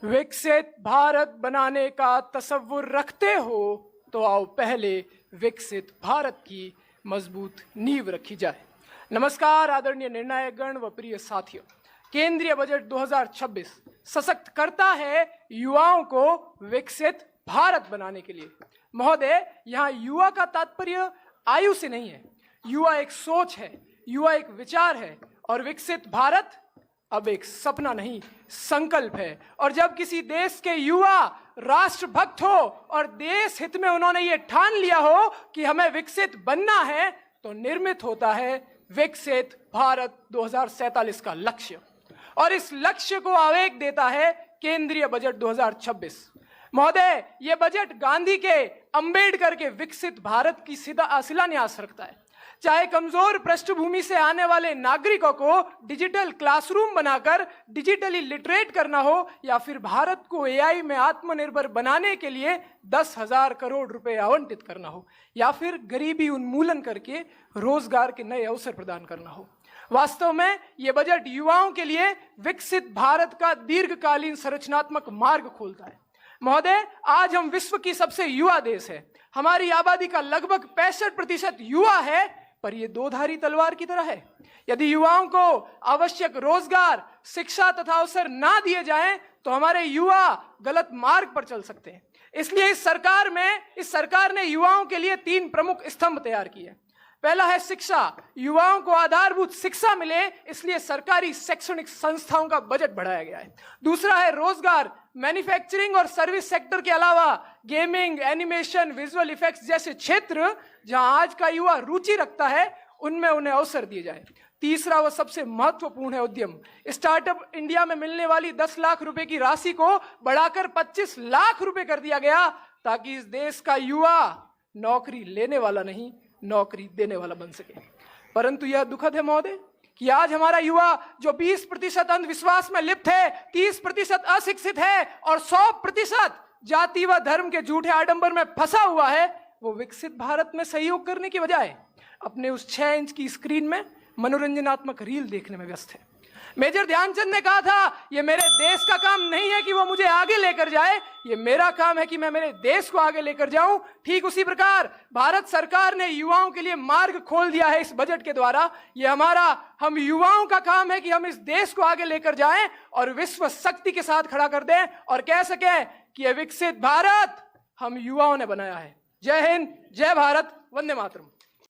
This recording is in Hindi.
विकसित भारत बनाने का तसव्वुर रखते हो तो आओ पहले विकसित भारत की मजबूत नींव रखी जाए। नमस्कार आदरणीय निर्णायकगण व प्रिय साथियों, केंद्रीय बजट 2026 सशक्त करता है युवाओं को विकसित भारत बनाने के लिए। महोदय, यहाँ युवा का तात्पर्य आयु से नहीं है। युवा एक सोच है, युवा एक विचार है और विकसित भारत अब एक सपना नहीं, संकल्प है। और जब किसी देश के युवा राष्ट्रभक्त हो और देश हित में उन्होंने ये ठान लिया हो कि हमें विकसित बनना है, तो निर्मित होता है विकसित भारत 2047 का लक्ष्य। और इस लक्ष्य को आवेग देता है केंद्रीय बजट 2026। महोदय, ये बजट गांधी के, अंबेडकर के विकसित भारत की शिलान्यास रखता है। चाहे कमजोर पृष्ठभूमि से आने वाले नागरिकों को डिजिटल क्लासरूम बनाकर डिजिटली लिटरेट करना हो, या फिर भारत को एआई में आत्मनिर्भर बनाने के लिए 10,000 करोड़ रुपए आवंटित करना हो, या फिर गरीबी उन्मूलन करके रोजगार के नए अवसर प्रदान करना हो। वास्तव में यह बजट युवाओं के लिए विकसित भारत का दीर्घकालीन संरचनात्मक मार्ग खोलता है। महोदय, आज हम विश्व की सबसे युवा देश है। हमारी आबादी का लगभग 65% युवा है, पर यह दो-धारी तलवार की तरह है। यदि युवाओं को आवश्यक रोजगार, शिक्षा तथा अवसर ना दिए जाएं, तो हमारे युवा गलत मार्ग पर चल सकते हैं। इसलिए इस सरकार ने युवाओं के लिए 3 प्रमुख स्तंभ तैयार किए। पहला है शिक्षा। युवाओं को आधारभूत शिक्षा मिले, इसलिए सरकारी शैक्षणिक संस्थाओं का बजट बढ़ाया गया है। दूसरा है रोजगार। मैन्युफैक्चरिंग और सर्विस सेक्टर के अलावा गेमिंग, एनिमेशन, विजुअल इफेक्ट्स जैसे क्षेत्र जहां आज का युवा रुचि रखता है, उनमें उन्हें अवसर दिए जाए। तीसरा व सबसे महत्वपूर्ण है उद्यम। स्टार्टअप इंडिया में मिलने वाली 10 लाख रुपए की राशि को बढ़ाकर 25 लाख रुपए कर दिया गया, ताकि इस देश का युवा नौकरी लेने वाला नहीं, नौकरी देने वाला बन सके। परंतु यह दुखद है महोदय कि आज हमारा युवा जो 20% अंधविश्वास में लिप्त है, 30% अशिक्षित है और 100% जाति व धर्म के झूठे आडंबर में फंसा हुआ है, वो विकसित भारत में सहयोग करने की बजाय अपने उस 6 इंच की स्क्रीन में मनोरंजनात्मक रील देखने में व्यस्त है। मेजर ध्यानचंद ने कहा था, ये मेरे देश का काम नहीं है कि वो मुझे आगे लेकर जाए, ये मेरा काम है कि मैं मेरे देश को आगे लेकर जाऊं। ठीक उसी प्रकार भारत सरकार ने युवाओं के लिए मार्ग खोल दिया है इस बजट के द्वारा। ये हम युवाओं का काम है कि हम इस देश को आगे लेकर जाएं और विश्व शक्ति के साथ खड़ा कर दें और कह सकें कि यह विकसित भारत हम युवाओं ने बनाया है। जय हिंद, जय भारत, वंदे मातरम।